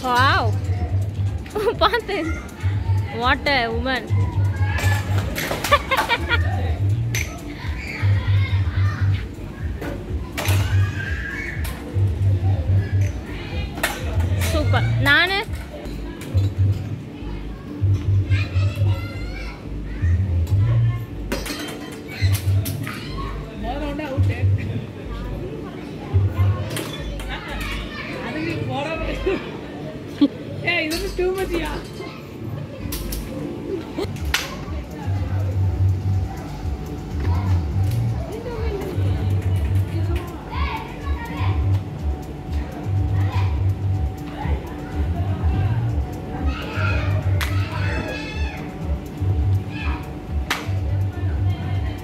Wow. What a woman. Super. Nane. Hey, this is too much, yeah.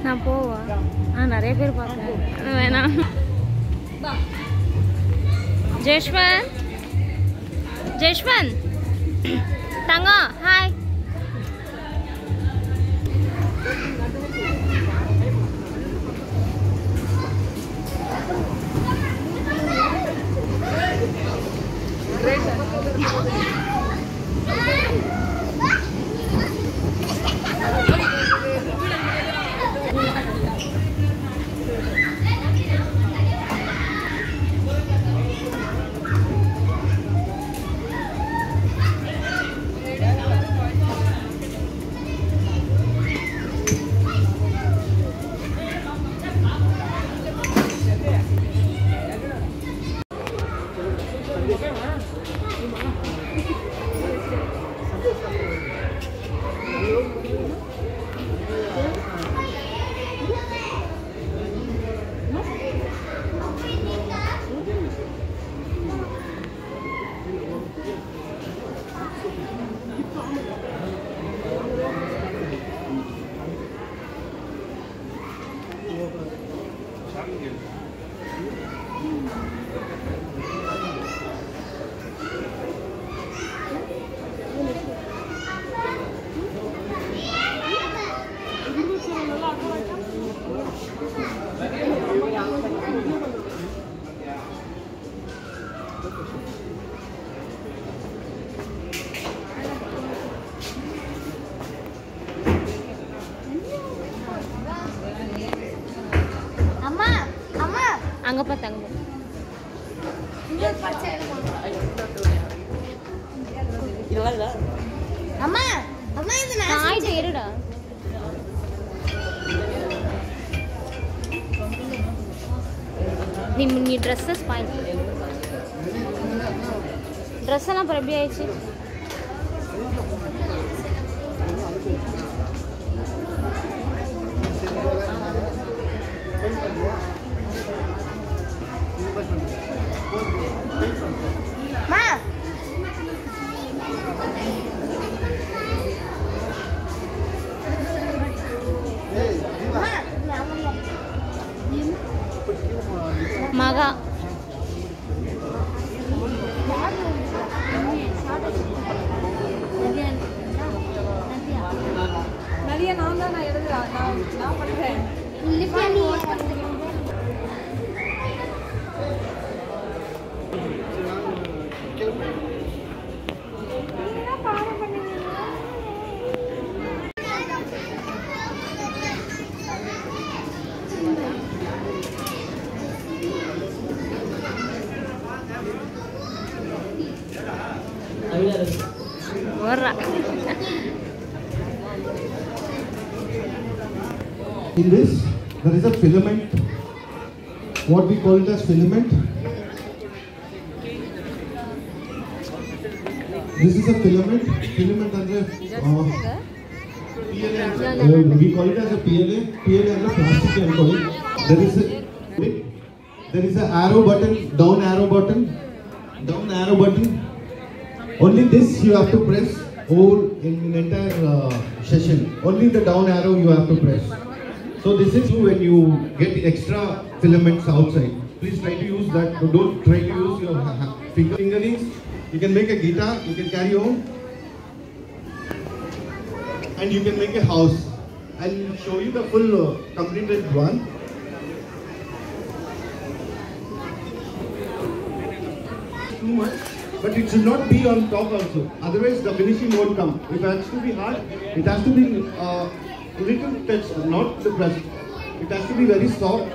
நான் போவா நிறைய பேர் பார்க்குறேன் வேணாம் ஜெஷ்வந்த் ஜெஷ்வந்த் தங்கம் ஹாய் அங்க பார்த்தாங்க அம்மா அம்மா இந்த நாய் ஏறுடா நீ ட்ரெஸ் ஸ்பாயில் ட்ரெஸ் எல்லாம் அப்புறம் எப்படி ஆயிடுச்சு மகா நிறைய நான் தான் நான் எழுதுறேன் நான் பண்றேன் In this, there is a filament, what we call it as filament. This is a filament under PLA, we call it as a PLA as a plastic chemical. There is a arrow button, down arrow button. Only this you have to press over in entire session. Only the down arrow you have to press. So this is when you get extra filaments outside. Please try to use that. Don't try to use your fingerings. You can make a guitar, you can carry home. And you can make a house. I'll show you the full completed one. Too much. but it should not be on top also. Otherwise, the finishing won't come. If it has to be hard, it has to be little touch, not the brush. It has to be very soft.